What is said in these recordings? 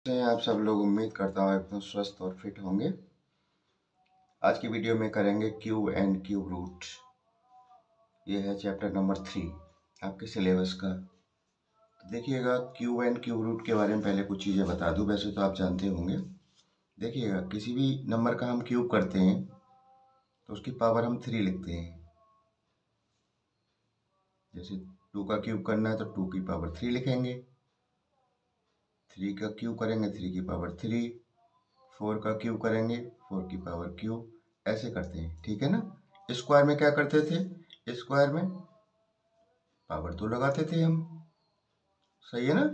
हैं आप सब लोग। उम्मीद करता हूँ एकदम स्वस्थ और फिट होंगे। आज की वीडियो में करेंगे क्यूब एंड क्यूब रूट। ये है चैप्टर नंबर 3 आपके सिलेबस का। तो देखिएगा, क्यूब एंड क्यूब रूट के बारे में पहले कुछ चीज़ें बता दूं। वैसे तो आप जानते होंगे। देखिएगा, किसी भी नंबर का हम क्यूब करते हैं तो उसकी पावर हम 3 लिखते हैं। जैसे 2 का क्यूब करना है तो 2 की पावर 3 लिखेंगे। 3 का क्यूब करेंगे 3 की पावर 3। 4 का क्यूब करेंगे 4 की पावर क्यूब। ऐसे करते हैं, ठीक है ना। स्क्वायर में क्या करते थे? स्क्वायर में पावर 2 लगाते थे हम। सही है ना।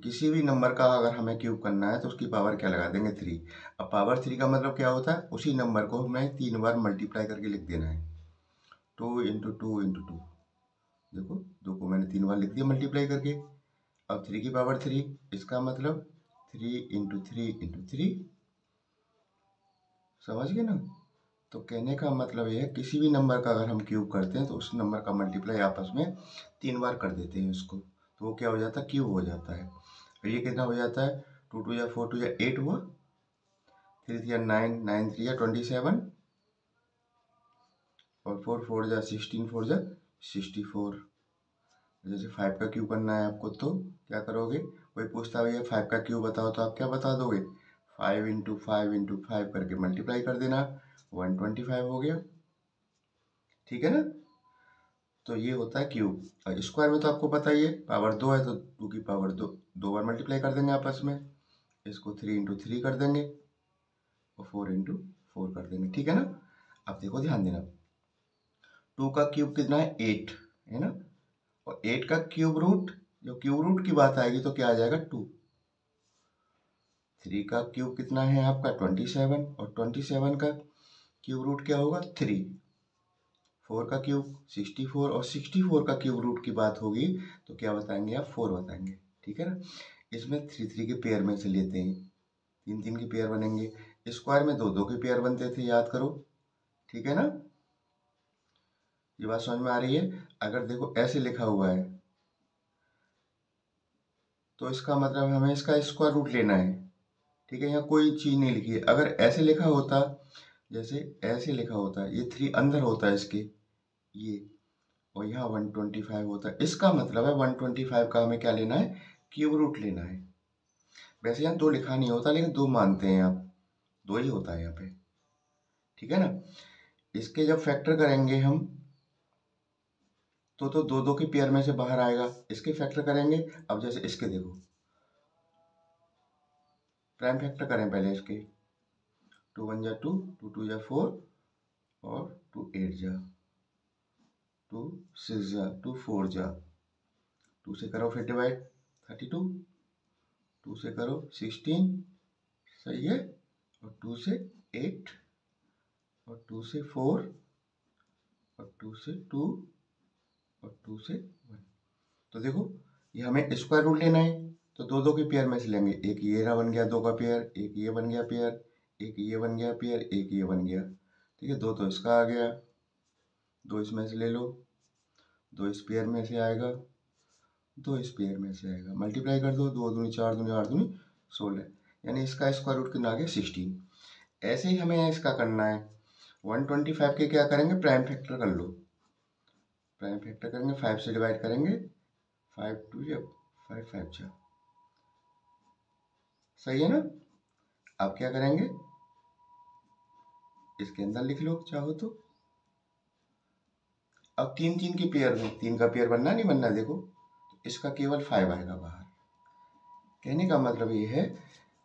किसी भी नंबर का अगर हमें क्यूब करना है तो उसकी पावर क्या लगा देंगे? 3। अब पावर 3 का मतलब क्या होता है? उसी नंबर को हमें 3 बार मल्टीप्लाई करके लिख देना है। 2 इंटू 2 इंटू 2। देखो, 2 को मैंने 3 बार लिख दिया मल्टीप्लाई करके। अब 3 की पावर 3, इसका मतलब 3 इंटू 3 इंटू 3। समझ गए ना। तो कहने का मतलब ये है, किसी भी नंबर का अगर हम क्यूब करते हैं तो उस नंबर का मल्टीप्लाई आपस में 3 बार कर देते हैं उसको, तो वो क्या हो जाता है? क्यूब हो जाता है। और ये कितना हो जाता है? 2 2 या 4 2 या 8 हुआ, 3 3 या 9 9 3 या 27, और 4 4 या 16 4 या 64। जैसे 5 का क्यूब करना है आपको तो क्या करोगे? कोई पूछता है भैया 5 का क्यूब बताओ, तो आप क्या बता दोगे? 5 इंटू 5 इंटू 5 करके मल्टीप्लाई कर देना, 125 हो गया। ठीक है ना। तो ये होता है क्यूब। और स्क्वायर में तो आपको पता ही है, पावर 2 है तो 2 की पावर 2 2 बार मल्टीप्लाई कर देंगे आपस में। इसको 3 इंटू 3 कर देंगे और 4 इंटू 4 कर देंगे। ठीक है ना। अब देखो, ध्यान देना, 2 का क्यूब कितना है? 8 है ना। और 8 का क्यूब रूट, जो क्यूब रूट की बात आएगी तो क्या आ जाएगा? 2। 3 का क्यूब कितना है आपका? 27, और 27 का क्यूब रूट क्या होगा? 3। 4 का क्यूब 64, और 64 का क्यूब रूट की बात होगी तो क्या बताएंगे आप? 4 बताएंगे। ठीक है ना। इसमें 3 3 के पेयर में से लेते हैं, 3 3 के पेयर बनेंगे। स्क्वायर में 2 2 के पेयर बनते थे, याद करो। ठीक है ना। ये बात समझ में आ रही है। अगर देखो ऐसे लिखा हुआ है तो इसका मतलब हमें इसका स्क्वायर रूट लेना है। ठीक है, यहाँ कोई चीज नहीं लिखी है। अगर ऐसे लिखा होता, जैसे ऐसे लिखा होता, ये 3 अंदर होता है इसके, ये, और यहाँ 125 होता है, इसका मतलब है 125 का हमें क्या लेना है? क्यूब रूट लेना है। वैसे यहाँ 2 लिखा नहीं होता, लेकिन 2 मानते हैं आप, 2 ही होता है यहाँ पे। ठीक है ना। इसके जब फैक्टर करेंगे हम तो 2 2 के पेयर में से बाहर आएगा। इसके फैक्टर करेंगे, अब जैसे इसके देखो, प्राइम फैक्टर करें पहले इसके। 2 1 जा 2, 2 2 जा 4, और 2 8 जा 2, 6 जा 2, 4 जा 2 से करो फिर डिवाइड, 32, 2 से करो 16, सही है, और 2 से 8, और 2 से 4, और 2 से 2, और 2 से 1। तो देखो, ये हमें स्क्वायर रूट लेना है तो 2 2 के पेयर में से लेंगे। एक ये रहा बन गया 2 का पेयर, एक ये बन गया पेयर, एक ये बन गया पेयर, एक ये बन गया। ठीक है, 2 तो इसका आ गया, 2 इसमें से ले लो, 2 इस पेयर में से आएगा, 2 इस पेयर में से आएगा। मल्टीप्लाई कर दो, 2 दूनी 4 दूनी 8 दूनी 16, यानी इसका स्क्वायर रूट कितना आ गया? 16। ऐसे ही हमें इसका करना है। 125 के क्या करेंगे? प्राइम फैक्टर कर लो। प्राइम फैक्टर करेंगे, 5 से डिवाइड करेंगे, 5 2 या 5 5 जा, सही है ना। आप क्या करेंगे? इसके अंदर लिख लो चाहो तो। अब 3 3 के पेयर में, 3 का पेयर बनना नहीं बनना, देखो इसका केवल 5 आएगा बाहर। कहने का मतलब ये है,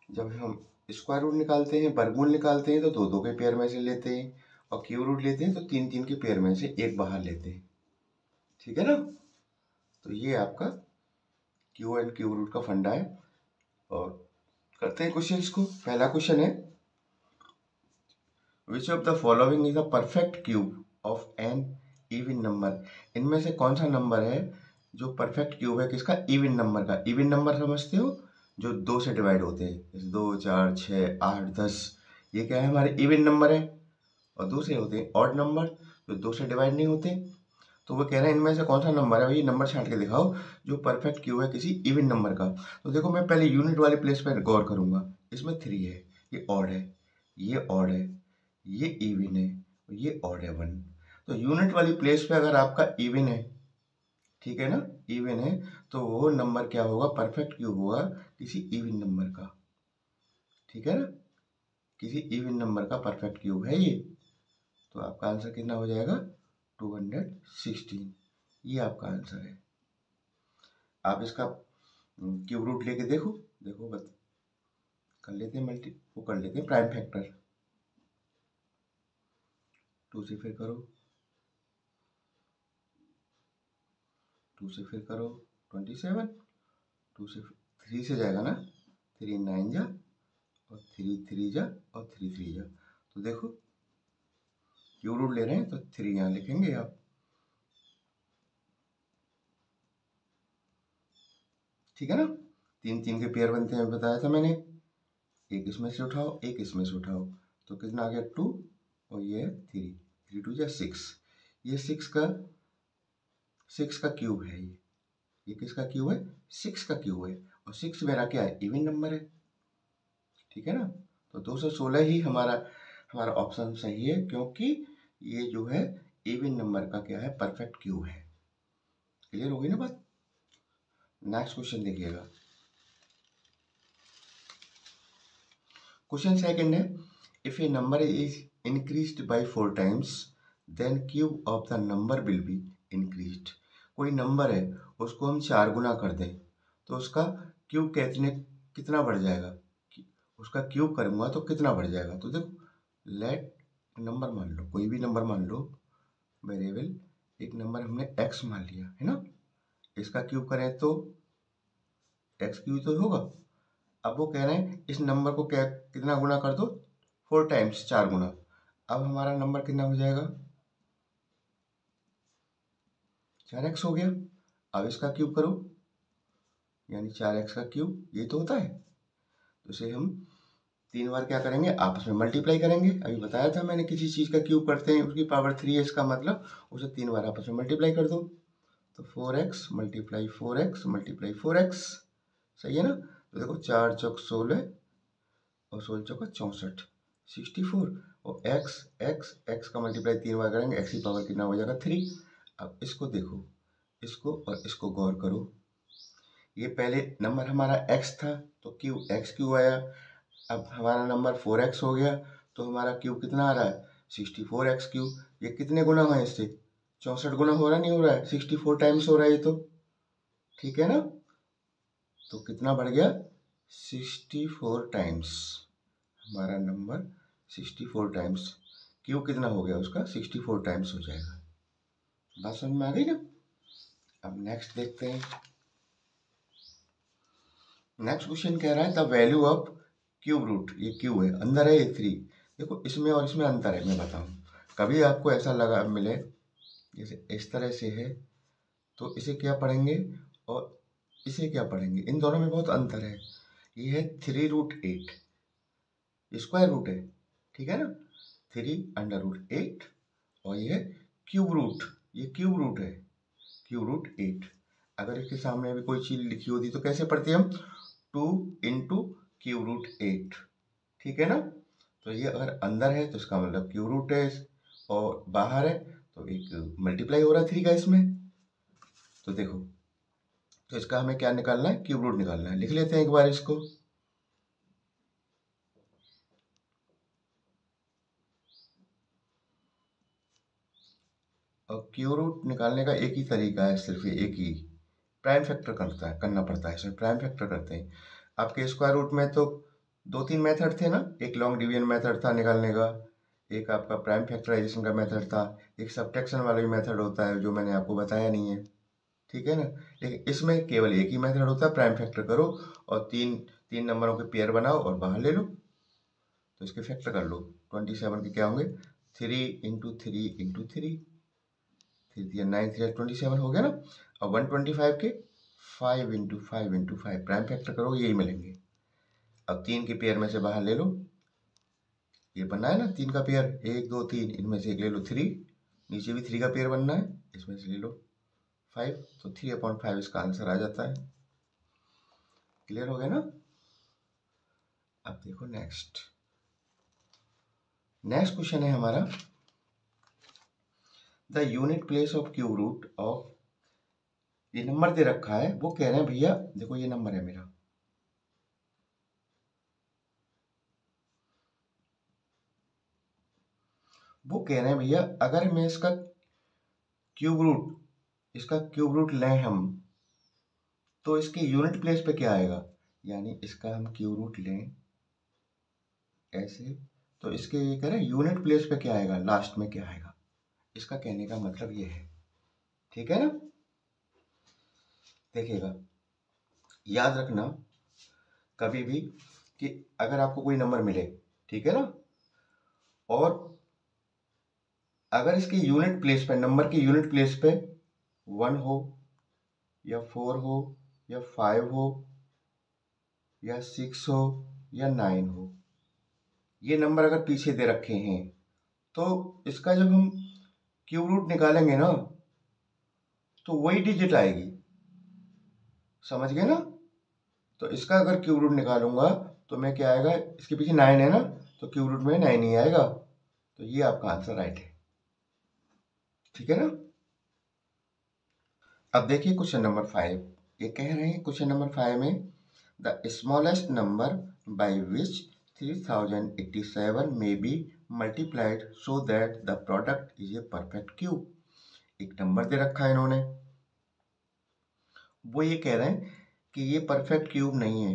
जब हम स्क्वायर रूट निकालते हैं, वर्गमूल निकालते हैं तो 2 2 के पेयर में से लेते हैं, और क्यूब रूट लेते हैं तो 3 3 के पेयर में से एक बाहर लेते हैं। ठीक है ना। तो ये आपका क्यू एंड क्यूब रूट का फंडा है। और करते हैं क्वेश्चंस को। पहला क्वेश्चन है, which of the following is the perfect cube of an even number. इनमें से कौन सा नंबर है जो परफेक्ट क्यूब है? किसका? इवन नंबर का। इवन नंबर समझते हो? जो 2 से डिवाइड होते हैं, जैसे 2 4 6 8 10, ये क्या है? हमारे इवन नंबर है। और दूसरे होते हैं ऑड नंबर, जो 2 से डिवाइड नहीं होते। तो वो कह रहे हैं इनमें से कौन सा नंबर है, ये नंबर छांट के दिखाओ जो परफेक्ट क्यू है किसी इवन नंबर का। तो देखो मैं पहले यूनिट वाले प्लेस पर गौर करूंगा। इसमें 3 है, ये ऑड है, ये ऑड है, ये इवन है, ये ऑड है 1। तो यूनिट वाली प्लेस पे अगर आपका इवन है, ठीक है ना, इवन है, तो वो नंबर क्या होगा, परफेक्ट क्यूब होगा किसी इवन नंबर का, ठीक है ना, किसी इवन नंबर का परफेक्ट क्यूब है ये। तो आपका आंसर कितना हो जाएगा, 216। ये आपका आंसर है। आप इसका क्यूब रूट लेके देखो, देखो बस कर लेते हैं मल्टी, वो कर लेते हैं प्राइम फैक्टर। 2 से फिर करो, 2 से फिर करो 27, 2 से 3 से जाएगा ना, 3 9 जा और 3 3 जा और 3 3 जा। तो देखो क्यूब रूट ले रहे हैं तो 3 यहाँ लिखेंगे आप, ठीक है ना। 3 3 के पेयर बनते हैं, बताया था मैंने। एक इसमें से उठाओ, एक इसमें से उठाओ, तो कितना आ गया 2 और ये 3, 3 2 जा 6। ये 6 का क्यूब है, ये किसका क्यूब है, 6 का क्यूब है। और 6 मेरा क्या है, इवन नंबर है, ठीक है ना। तो 216 ही हमारा ऑप्शन सही है, क्योंकि ये जो है इवन नंबर का क्या है, परफेक्ट क्यूब है। क्लियर होगी ना बात। नेक्स्ट क्वेश्चन देखिएगा। क्वेश्चन सेकंड है, if a number is increased by 4 times then cube of the number will be increased. कोई नंबर है, उसको हम 4 गुना कर दें तो उसका क्यूब कितना बढ़ जाएगा, उसका क्यूब करूंगा तो कितना बढ़ जाएगा। तो देखो, लेट नंबर मान लो, कोई भी नंबर मान लो, वेरिएबल एक नंबर हमने x मान लिया है ना, इसका क्यूब करें तो x क्यूब तो होगा। अब वो कह रहे हैं इस नंबर को क्या कितना गुना कर दो, 4 टाइम्स, 4 गुना। अब हमारा नंबर कितना हो जाएगा, 4x हो गया। अब इसका क्यूब करो, यानी 4x का क्यूब, ये तो होता है। तो इसे हम 3 बार क्या करेंगे, आपस में मल्टीप्लाई करेंगे। अभी बताया था मैंने, किसी चीज़ का क्यूब करते हैं उसकी पावर 3 है, इसका मतलब उसे 3 बार आपस में मल्टीप्लाई कर दो। तो 4x multiply 4x multiply 4x, सही है ना। तो देखो 4 चौक 16 और 16 चौका 64, 64। और x का मल्टीप्लाई 3 बार करेंगे, x की पावर कितना हो जाएगा, 3। अब इसको देखो, इसको और इसको गौर करो। ये पहले नंबर हमारा x था तो क्यूब x क्यूब आया। अब हमारा नंबर 4x हो गया तो हमारा क्यूब कितना आ रहा है, 64x क्यूब। ये कितने गुना हुआ है इससे, 64 गुना हो रहा नहीं हो रहा है, 64 टाइम्स हो रहा है ये तो, ठीक है ना। तो कितना बढ़ गया, 64 टाइम्स। हमारा नंबर 64 टाइम्स, क्यूब कितना हो गया उसका, 64 टाइम्स हो जाएगा। बात समझ में आ गई ना। अब नेक्स्ट देखते हैं। नेक्स्ट क्वेश्चन कह रहा है the value of cube root, ये क्यूब है, अंदर है ये 3। देखो इसमें और इसमें अंतर है, मैं बताऊं। कभी आपको ऐसा लगा मिले जैसे इस तरह से है तो इसे क्या पढ़ेंगे और इसे क्या पढ़ेंगे, इन दोनों में बहुत अंतर है। ये है 3√8, स्क्वायर रूट है, ठीक है ना, 3√8। और ये है क्यूब रूट, ये क्यूब रूट है, क्यूब रूट 8। अगर इसके सामने भी कोई चीज लिखी होती तो कैसे पढ़ते हम, 2 इंटू क्यूब रूट 8, ठीक है ना। तो ये अगर अंदर है तो इसका मतलब क्यूब रूट है, और बाहर है तो एक मल्टीप्लाई हो रहा है 3 का इसमें। तो देखो, तो इसका हमें क्या निकालना है, क्यूब रूट निकालना है। लिख लेते हैं एक बार इसको। और क्यूब रूट निकालने का एक ही तरीका है, सिर्फ एक ही, प्राइम फैक्टर करना पड़ता है। इसमें प्राइम फैक्टर करते हैं। आपके स्क्वायर रूट में तो 2-3 मेथड थे ना, एक लॉन्ग डिवीजन मेथड था निकालने का, एक आपका प्राइम फैक्टराइजेशन का मेथड था, एक सबट्रैक्शन वाला भी मेथड होता है जो मैंने आपको बताया नहीं है, ठीक है ना। लेकिन इसमें केवल एक ही मेथड होता है, प्राइम फैक्टर करो और तीन नंबरों के पेयर बनाओ और बाहर ले लो। तो इसके फैक्टर कर लो, 27 के क्या होंगे, 3 इंटू 3 इंटू 3, 3 9 3 27 हो गया ना। और 125 के 5 इंटू 5 इंटू 5, प्राइम फैक्टर करो यही मिलेंगे। अब 3 के पेयर में से बाहर ले लो, ये बनना है ना 3 का पेयर, 1 2 3, इनमें से एक ले लो 3 नीचे भी 3 का पेयर बनना है, इसमें से ले लो 5, तो 3/5 इसका आंसर आ जाता है। क्लियर हो गया ना। अब देखो नेक्स्ट क्वेश्चन है हमारा, the unit place of cube root of, ये नंबर दे रखा है, वो कह रहे हैं भैया देखो ये नंबर है मेरा, वो कह रहे हैं भैया अगर मैं इसका क्यूब रूट लें हम, तो इसके यूनिट प्लेस पे क्या आएगा, यानी इसका हम क्यूब रूट लें ऐसे, तो इसके ये कह रहे हैं यूनिट प्लेस पे क्या आएगा, लास्ट में क्या आएगा, इसका कहने का मतलब ये है। ठीक है ना। देखिएगा, याद रखना कभी भी कि अगर आपको कोई नंबर मिले, ठीक है ना, और अगर इसके यूनिट प्लेस पे, नंबर के यूनिट प्लेस पे 1 हो या 4 हो या 5 हो या 6 हो या 9 हो, ये नंबर अगर पीछे दे रखे हैं, तो इसका जब हम क्यूब रूट निकालेंगे ना, तो वही डिजिट आएगी। समझ गए ना। तो इसका अगर क्यूब रूट निकालूंगा तो मैं क्या आएगा, इसके पीछे 9 है ना, तो क्यूब रूट में 9 ही आएगा। तो ये आपका आंसर राइट है। ठीक है ना। अब देखिए क्वेश्चन नंबर 5, ये कह रहे हैं क्वेश्चन नंबर 5 में, the smallest number by which 3087 may be multiplied so that the product is a perfect cube। एक नंबर दे रखा है इन्होंने, वो ये कह रहे हैं कि ये परफेक्ट क्यूब नहीं है,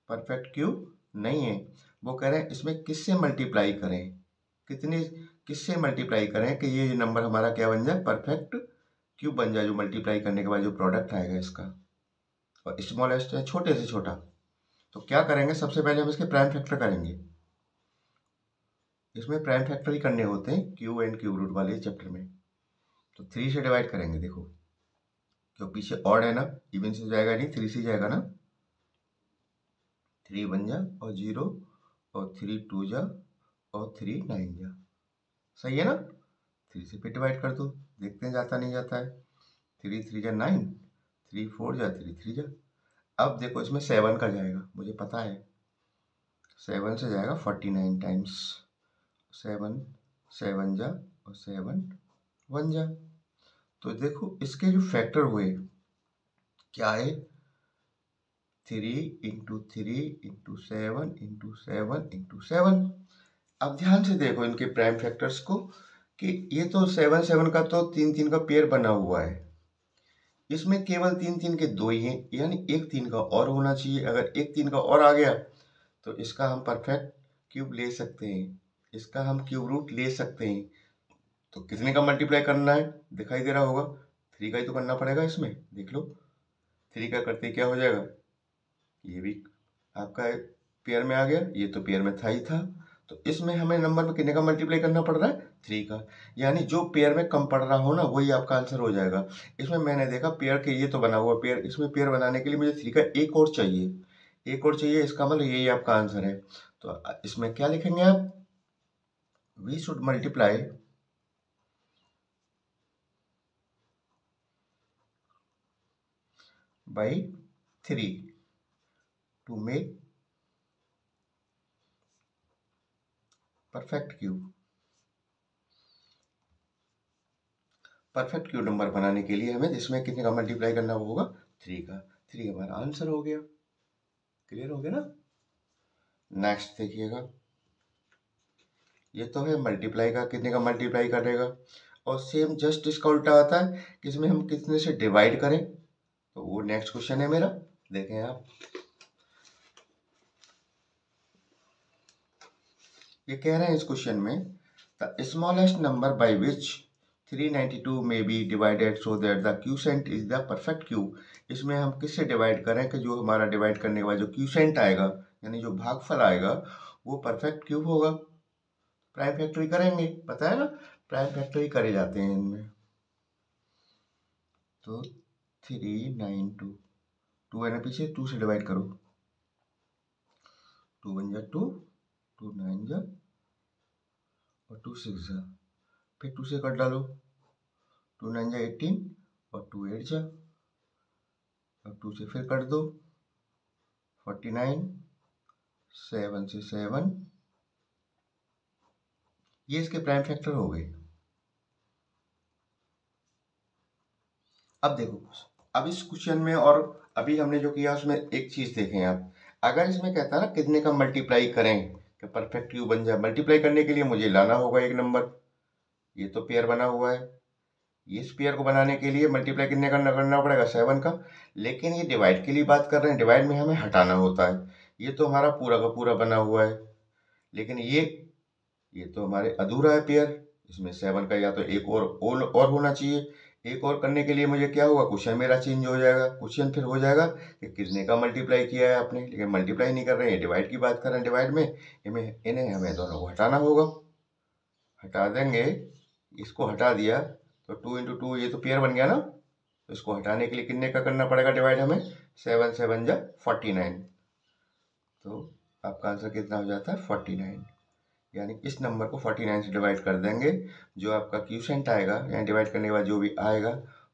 परफेक्ट क्यूब नहीं है। वो कह रहे हैं इसमें किससे मल्टीप्लाई करें, किससे मल्टीप्लाई करें कि ये नंबर हमारा क्या बन जाए, परफेक्ट क्यूब बन जाए, जो मल्टीप्लाई करने के बाद जो प्रोडक्ट आएगा इसका। और स्मॉलेस्ट है, छोटे से छोटा। तो क्या करेंगे, सबसे पहले हम इसके प्राइम फैक्टर करेंगे। इसमें प्राइम फैक्टर ही करने होते हैं क्यूब एंड क्यूब रूट वाले चैप्टर में। तो 3 से डिवाइड करेंगे, देखो क्यों पीछे ऑड है ना, इवन से जाएगा नहीं, 3 से जाएगा ना, 3 1 जा और 0 और 3 2 जा और 3 9 जा, सही है ना। 3 से फिर डिवाइड कर दो, देखते हैं जाता नहीं जाता है। 3 3 जा 9, 3 4 जा 3 3 जा। अब देखो इसमें 7 का जाएगा, मुझे पता है 7 से जाएगा 49 टाइम्स, 7 7 जा और 7 1 जा। तो देखो इसके जो फैक्टर हुए क्या है, 3 इंटू 3 इंटू 7 इंटू 7 इंटू 7। अब ध्यान से देखो इनके प्राइम फैक्टर्स को, कि ये तो 7 7 का तो 3 3 का पेयर बना हुआ है, इसमें केवल 3 3 के 2 ही हैं, यानी एक 3 का और होना चाहिए। अगर एक 3 का और आ गया तो इसका हम परफेक्ट क्यूब ले सकते हैं, इसका हम क्यूब रूट ले सकते हैं। तो कितने का मल्टीप्लाई करना है, दिखाई दे रहा होगा, 3 का ही तो करना पड़ेगा। इसमें देख लो 3 का करते क्या हो जाएगा, ये भी आपका पेयर में आ गया, ये तो पेयर में था ही था। तो इसमें हमें नंबर में कितने का मल्टीप्लाई करना पड़ रहा है, 3 का, यानी जो पेयर में कम पड़ रहा हो ना वही आपका आंसर हो जाएगा। इसमें मैंने देखा पेयर के ये तो बना हुआ पेयर, इसमें पेयर बनाने के लिए मुझे 3 का एक और चाहिए, एक और चाहिए, इसका मतलब यही आपका आंसर है। तो इसमें क्या लिखेंगे आप, we should multiply by 3 to make perfect cube. Perfect cube number बनाने के लिए हमें जिसमें कितने का मल्टीप्लाई करना होगा, 3 का। 3 हमारा आंसर हो गया। क्लियर हो गया ना। नेक्स्ट देखिएगा, ये तो है मल्टीप्लाई का, कितने का मल्टीप्लाई करेगा, और सेम जस्ट इसका उल्टा आता है कि इसमें हम कितने से डिवाइड करें। तो वो नेक्स्ट क्वेश्चन है मेरा, देखें आप। ये कह रहे हैं इस क्वेश्चन में, the smallest number by which 392 में be divided so that the quotient is the perfect cube. इसमें हम किससे डिवाइड करें कि जो हमारा डिवाइड करने के बाद जो क्यूसेंट आएगा, यानी जो भागफल आएगा, वो परफेक्ट क्यूब होगा। प्राइम फैक्टरी करेंगे, पता है ना, प्राइम फैक्टरी करे जाते हैं इनमें। तो 392, 2 है ना पीछे, 2 से डिवाइड करो, 2 1 जा 2, 2 9 जा और 2 6 जा, फिर 2 से कट डालो, 2 9 जा 18 और 2 8 जा, अब 2 से फिर कट दो, 49, 7 से 7, ये इसके प्राइम फैक्टर हो गए। अब देखो, अब इस क्वेश्चन में और अभी हमने जो किया उसमें एक चीज देखें आप, अगर इसमें कहता है ना कितने का मल्टीप्लाई करें कि परफेक्ट क्यूब बन जाए, मल्टीप्लाई करने के लिए मुझे लाना होगा एक नंबर, ये तो पेयर बना हुआ है, इस पेयर को बनाने के लिए मल्टीप्लाई कितने करना पड़ेगा 7 का, लेकिन ये डिवाइड के लिए बात कर रहे हैं, डिवाइड में हमें हटाना होता है, ये तो हमारा पूरा का पूरा बना हुआ है, लेकिन ये तो हमारे अधूरा है पेयर, इसमें 7 का या तो एक और होना चाहिए, एक और करने के लिए मुझे क्या होगा, क्वेश्चन मेरा चेंज हो जाएगा, क्वेश्चन फिर हो जाएगा कि कितने का मल्टीप्लाई किया है आपने, लेकिन मल्टीप्लाई नहीं कर रहे हैं, डिवाइड की बात कर रहे हैं, डिवाइड में इन्हें हमें दोनों को हटाना होगा, हटा देंगे, इसको हटा दिया तो 2 × 2 ये तो पेयर बन गया ना, तो इसको हटाने के लिए कितने का करना पड़ेगा डिवाइड हमें, 7 7 जा 49, तो आपका आंसर कितना हो जाता है 49, यानी इस नंबर को 49 से डिवाइड कर देंगे, जो आपका क्यूसेंट आएगा यानी डिवाइड करने के बाद जो भी आएगा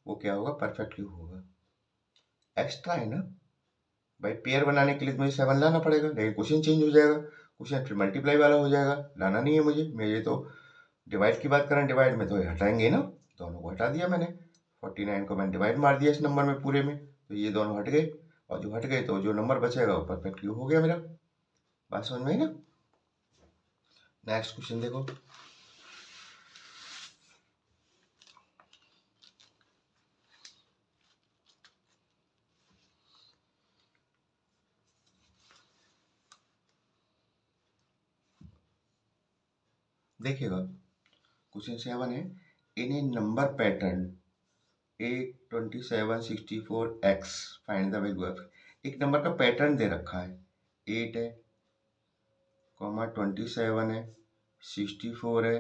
वो क्या होगा, परफेक्ट क्यूब होगा। एक्स्ट्रा है ना भाई, पेयर बनाने के लिए तो मुझे 7 लाना पड़ेगा, लेकिन क्वेश्चन चेंज हो जाएगा, क्वेश्चन फिर मल्टीप्लाई वाला हो जाएगा, लाना नहीं है मुझे तो डिवाइड की बात करें, डिवाइड में तो हटाएंगे ना, दोनों को हटा दिया मैंने, 49 को मैंने डिवाइड मार दिया इस नंबर में पूरे में, तो ये दोनों हट गए, और जो हट गए तो जो नंबर बचेगा वो परफेक्ट क्यूब हो गया मेरा। बात समझ में आई ना। नेक्स्ट क्वेश्चन देखो, देखिएगा क्वेश्चन 7 है, in a number pattern 8 27 64x find the value of, एक नंबर का पैटर्न दे रखा है, 8 है, 27 है, 64 है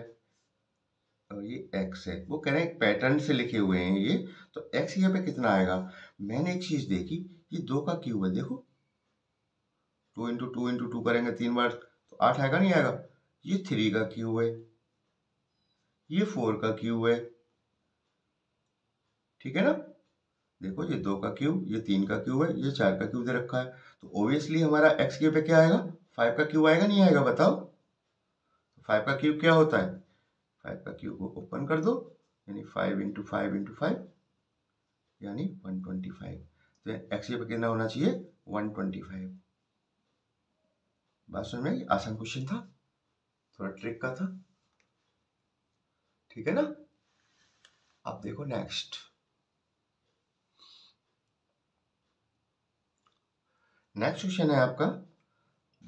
और ये x है, वो कह रहे हैं पैटर्न से लिखे हुए हैं ये, तो x यहाँ पे कितना आएगा, मैंने एक चीज देखी, ये 2 का क्यूब है, देखो 2 × 2 × 2 करेंगे 3 बार तो 8 आएगा नहीं आएगा, ये 3 का क्यूब है, ये 4 का क्यूब है, ठीक है ना, देखो ये 2 का क्यूब, ये 3 का क्यूब है, ये 4 का क्यूब दे रखा है, तो ऑब्वियसली हमारा x क्यूब पे क्या आएगा, 5 का क्यूब आएगा नहीं आएगा बताओ, 5 का क्यूब क्या होता है, 5 का क्यूब को ओपन कर दो, यानी 5 × 5 × 5 यानी 125, तो x पे कितना होना चाहिए 125। बात समझ में, आसान क्वेश्चन था, थोड़ा ट्रिक का था, ठीक है ना। अब देखो नेक्स्ट क्वेश्चन है आपका,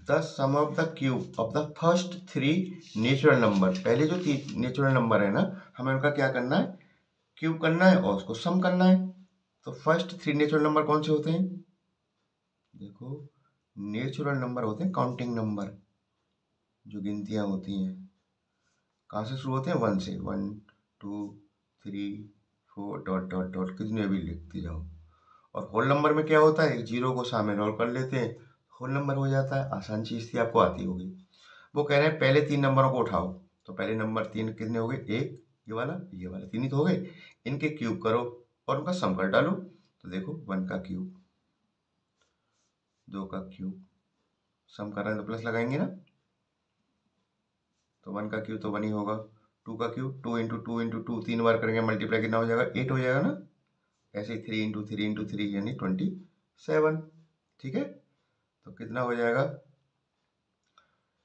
the sum of the cube of the first 3 natural number, पहले जो 3 नेचुरल नंबर है ना, हमें उनका क्या करना है, क्यूब करना है और उसको सम करना है, तो फर्स्ट 3 नेचुरल नंबर कौन से होते हैं, देखो नेचुरल नंबर होते हैं काउंटिंग नंबर, जो गिनतियां होती हैं, कहाँ से शुरू होते हैं 1 से, 1 2 3 4 डॉट डॉट डॉट कितने भी लिखते जाओ, और होल नंबर में क्या होता है, एक जीरो को शामिल और कर लेते हैं, होल नंबर हो जाता है, आसान चीज थी, आपको आती होगी। वो कह रहे हैं पहले 3 नंबरों को उठाओ, तो पहले नंबर 3 कितने हो गए, एक ये वाला 3 ही तो हो गए, इनके क्यूब करो और उनका सम कर डालो, तो देखो 1 का क्यूब, 2 का क्यूब, सम कर रहे हैं तो प्लस लगाएंगे ना, तो 1 का क्यूब तो 1 ही होगा, 2 का क्यूब 2 × 2 × 2 3 बार करेंगे मल्टीप्लाई कितना हो जाएगा 8 हो जाएगा ना, ऐसे ही 3 × 3 × 3 यानी 27, ठीक है, तो कितना हो जाएगा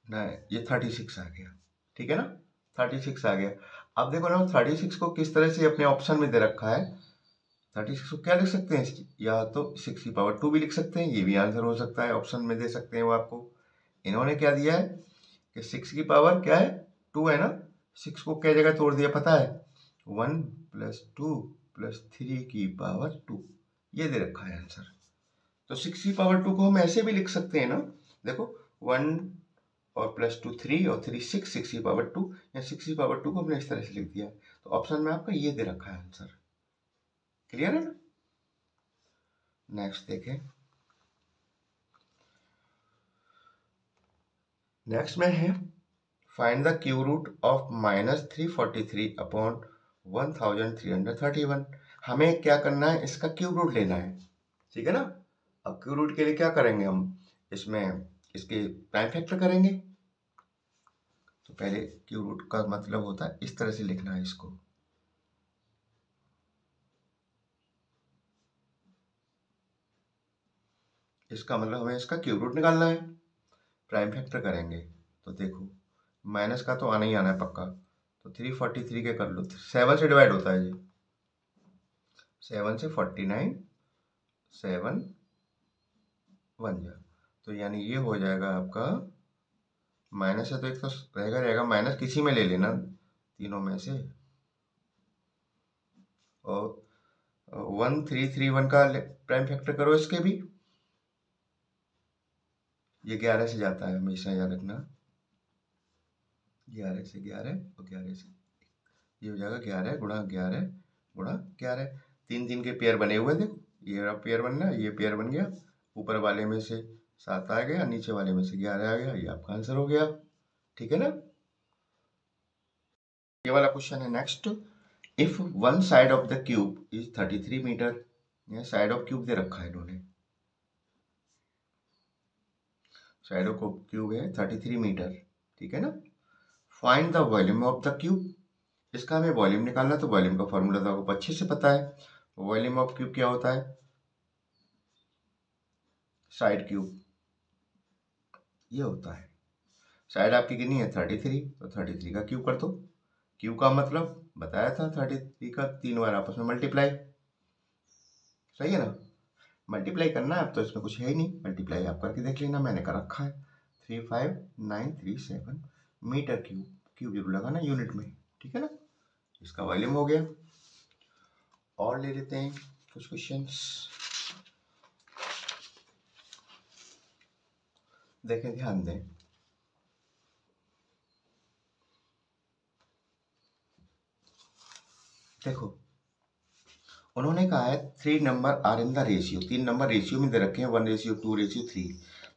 ना, ये 36 आ गया, ठीक है ना, 36 आ गया। अब देखो ना 36 को किस तरह से अपने ऑप्शन में दे रखा है, 36 को क्या लिख सकते हैं, या तो 6 की पावर 2 भी लिख सकते हैं, ये भी आंसर हो सकता है, ऑप्शन में दे सकते हैं वो आपको, इन्होंने क्या दिया है कि 6 की पावर क्या है 2 है ना, 6 को क्या जगह तोड़ दिया पता है, 1 + 2 + 3 की पावर 2, ये दे रखा है आंसर, तो 6 की पावर 2 को हम ऐसे भी लिख सकते हैं ना, देखो 1 और +2 3 और 3 6, 6 की पावर 2, या 6 की पावर 2 को हमने इस तरह से लिख दिया, तो ऑप्शन में आपका ये दे रखा है आंसर, क्लियर है ना। नेक्स्ट देखें, नेक्स्ट में है find the cube root of -343 upon 1331। हमें क्या करना है, इसका क्यूब रूट लेना है, ठीक है ना। अब क्यूब रूट के लिए क्या करेंगे हम, इसमें इसके प्राइम फैक्टर करेंगे। तो पहले क्यूब रूट का मतलब होता है इस तरह से लिखना है इसको, इसका मतलब हमें इसका क्यूब रूट निकालना है, प्राइम फैक्टर करेंगे। तो देखो माइनस का तो आना ही आना है पक्का, तो 343 के कर लो, 7 से डिवाइड होता है ये, 7 से 49, 7 1 जा, तो यानी ये हो जाएगा आपका, माइनस है तो एक तो रहेगा माइनस, किसी में ले लेना तीनों में से, और 1331 का प्राइम फैक्टर करो इसके भी, ये 11 से जाता है, हमेशा याद रखना, 11 से 11 और 11 से, ये हो जाएगा 11 गुणा 11 गुणा 11, 3 के पेयर बने हुए, देखो ये पेयर बनना, ये पेयर बन गया, ऊपर वाले में से 7 आ गया, नीचे वाले में से 11 आ गया, ये आपका आंसर हो गया, ठीक है ना। ये वाला क्वेश्चन है next, if one side of the cube is 33 metre, ये साइड ऑफ क्यूब दे रखा है इन्होंने, साइड ऑफ क्यूब है 33 मीटर, ठीक है ना। Find the volume of the cube, इसका हमें वॉल्यूम निकालना, तो वॉल्यूम का फॉर्मूला तो आपको अच्छे से पता है, वॉल्यूम ऑफ क्यूब क्या होता है, साइड क्यूब, ये होता है, साइड आपकी कितनी है 33, तो 33 का क्यूब कर दो, क्यूब का मतलब बताया था 33 का 3 बार आपस में मल्टीप्लाई, सही है ना, मल्टीप्लाई करना है, अब तो इसमें कुछ है ही नहीं, मल्टीप्लाई आप करके देख लेना, मैंने कर रखा है 35937 मीटर क्यूब, क्यूब जरूर लगाना यूनिट में, ठीक है ना, इसका वॉल्यूम हो गया। और ले लेते हैं कुछ क्वेश्चंस, देखें ध्यान दें, देखो उन्होंने कहा है 3 number are in the ratio, 3 number ratio में दे रखे हैं, 1:2:3,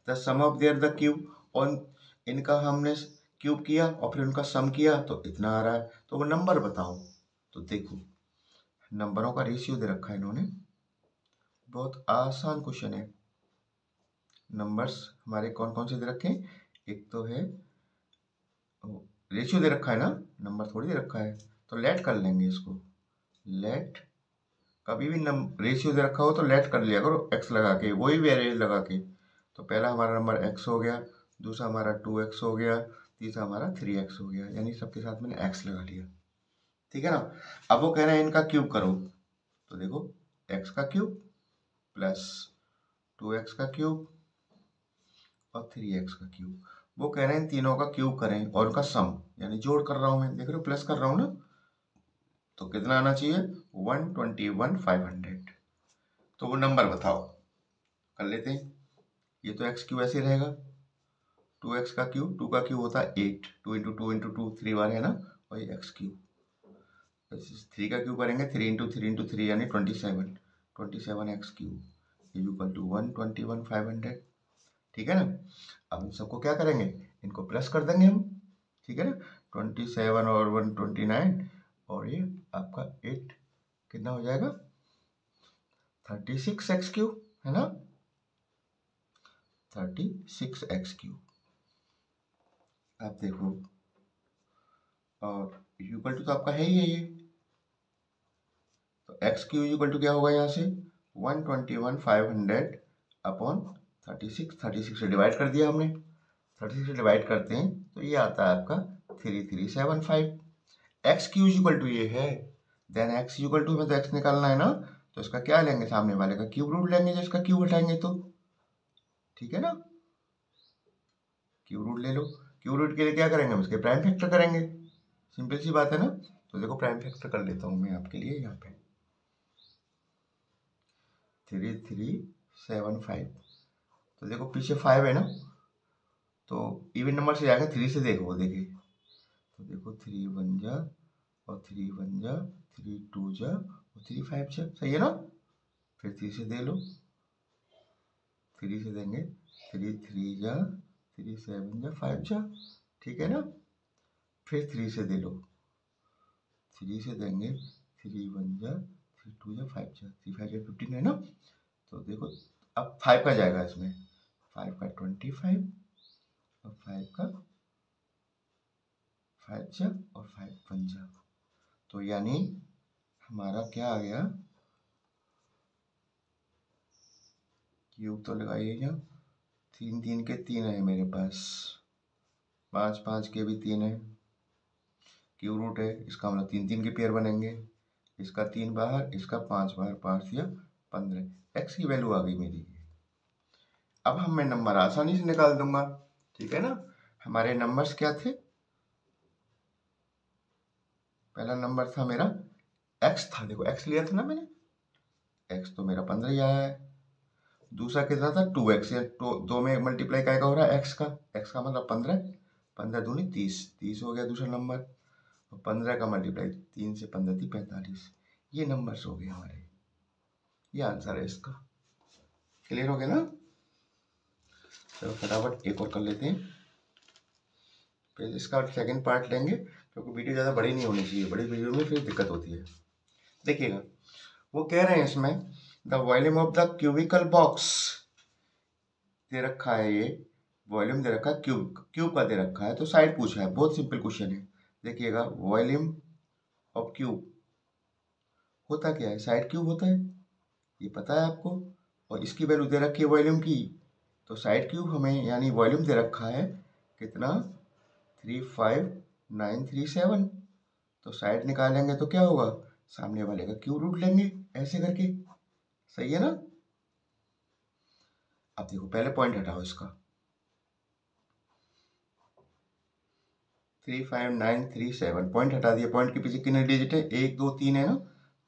the sum of their the cube, और इनका हमने क्यूब किया और फिर उनका सम किया तो इतना आ रहा है, तो वो नंबर बताओ। तो देखो नंबरों का रेशियो दे रखा है इन्होंने, बहुत आसान क्वेश्चन है, नंबर्स हमारे कौन कौन से दे रखे हैं, एक तो है रेशियो दे रखा है ना, नंबर थोड़ी दे रखा है, तो लेट कर लेंगे इसको, लेट, कभी भी रेशियो दे रखा हो तो लेट कर लिया करो एक्स लगा के, वही वेरिएबल लगा के, तो पहला हमारा नंबर एक्स हो गया, दूसरा हमारा 2x हो गया, तीसरा हमारा 3x हो गया, यानी सबके साथ मैंने x लगा लिया, ठीक है ना। अब वो कह रहे हैं इनका क्यूब करो, तो देखो x का क्यूब प्लस 2x का क्यूब और 3x का क्यूब, वो कह रहे हैं तीनों का क्यूब करें और उनका सम, यानी जोड़ कर रहा हूं मैं, देख रहे हो प्लस कर रहा हूं ना, तो कितना आना चाहिए 121,500, तो वो नंबर बताओ, कर लेते हैं, ये तो एक्स क्यूब ऐसे रहेगा, 2x का क्यूब, 2 का क्यूब होता है 8, 2 इंटू 2 इंटू 2 3 बार है ना, और ये एक्स क्यूब, 3 का क्यूब करेंगे 3 इंटू 3 इंटू 3 यानी 27 x cube is equal to 121,500, ठीक है ना। अब इन सबको क्या करेंगे, इनको प्लस कर देंगे हम, ठीक है ना, 27 और 129, और ये आपका 8 कितना हो जाएगा 36 एक्स क्यूब, है ना, 36 एक्स क्यूब, आप देखो, और इक्वल टू तो आपका है ही है ये, तो एक्स क्यू इक्वल टू क्या होगा यहाँ से 121,500 अपॉन 36 से डिवाइड कर दिया हमने, 36 से डिवाइड करते हैं तो ये आता है आपका 3375, एक्स क्यू इक्वल टू ये है, देन एक्स इक्वल टू में तो एक्स निकालना है ना, तो इसका क्या लेंगे, सामने वाले का क्यूब रूट लेंगे, जिसका क्यूब हटाएंगे तो, ठीक है ना, क्यूब रूट ले लो, क्यूब रूट के लिए क्या करेंगे, हम इसके प्राइम फैक्टर करेंगे, सिंपल सी बात है ना, तो देखो प्राइम फैक्टर कर लेता हूँ मैं आपके लिए यहाँ पे 3375, तो देखो पीछे 5 है ना, तो इवन नंबर से जाएंगे 3 से, देखो देखिए, तो देखो 3 1 जा और 3 1 जा, 3 2 जा और 3 5 जा, सही है ना, फिर 3 से दे लो, 3 से देंगे 3 3 जा, 3 7 जा 5 जा, ठीक है ना, फिर 3 से दे लो, 3 से देंगे, 3 1 जा, 3 2 जा, 5 जा, 3 5 जा 15 है ना। तो देखो अब 5 का जाएगा इसमें, 5 का 25 और 5 का 5 जा और 5 1 जा। तो यानी हमारा क्या आ गया, क्यूब तो लगाइए क्या, 3 3 के 3 है मेरे पास, 5 5 के भी 3 है, क्यूब रूट है, इसका मतलब 3 3 के पेयर बनेंगे, इसका 3 बाहर, इसका 5 बाहर, 5 या 15, एक्स की वैल्यू आ गई मेरी। अब हम मैं नंबर आसानी से निकाल दूंगा, ठीक है ना। हमारे नंबर्स क्या थे, पहला नंबर था मेरा एक्स था, देखो एक्स लिया था ना मैंने, एक्स तो मेरा 15 ही आया है। दूसरा कितना था 2x, तो 2 में मल्टीप्लाई क्या हो रहा है एक्स का मतलब 15, 15 दूनी 30, 30 हो गया दूसरा नंबर, और 15 का मल्टीप्लाई 3 से 15 थी 45। ये नंबर्स हो गए हमारे, ये आंसर है इसका। क्लियर हो गया ना। चलो फटाफट एक और कर लेते हैं, फिर इसका सेकंड पार्ट लेंगे, क्योंकि वीडियो ज़्यादा बड़ी नहीं होनी चाहिए, बड़ी वीडियो में फिर दिक्कत होती है। देखिएगा वो कह रहे हैं इसमें the volume of the cubical box दे रखा है, ये वॉल्यूम दे रखा है, क्यूब का दे रखा है, तो साइड पूछा है, बहुत सिंपल क्वेश्चन है। देखिएगा वॉल्यूम ऑफ क्यूब होता क्या है, साइड क्यूब होता है, ये पता है आपको, और इसकी वैल्यू दे रखी है वॉल्यूम की, तो साइड क्यूब हमें यानी वॉल्यूम दे रखा है कितना 35937, तो साइड निकालेंगे तो क्या होगा, सामने वाले का क्यूब रूट लेंगे ऐसे करके, सही है ना। अब देखो पहले पॉइंट हटाओ इसका, 35937 पॉइंट हटा दिया, पॉइंट के पीछे कितने डिजिट है 1 2 3 है ना,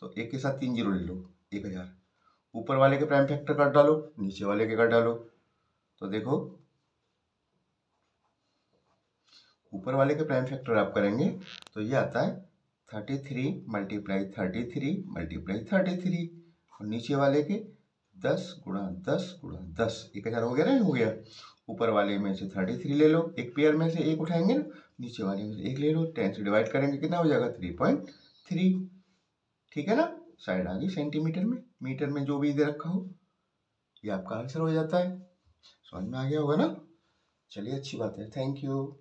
तो एक के साथ 3 जीरो ले लो, 1000। ऊपर वाले के प्राइम फैक्टर काट डालो, नीचे वाले के काट डालो, तो देखो ऊपर वाले के प्राइम फैक्टर आप करेंगे तो ये आता है 33 मल्टीप्लाई 33 मल्टीप्लाई 33, और नीचे वाले के 10 गुणा 10 गुणा 10, 1000 हो गया ना, हो गया। ऊपर वाले में से 33 ले लो, एक पेयर में से एक उठाएंगे ना, नीचे वाले में से एक ले लो, 10 से डिवाइड करेंगे कितना हो जाएगा 3.3, ठीक है ना। साइड आ गई सेंटीमीटर में, मीटर में जो भी दे रखा हो, ये आपका आंसर हो जाता है। समझ में आ गया होगा ना। चलिए अच्छी बात है, थैंक यू।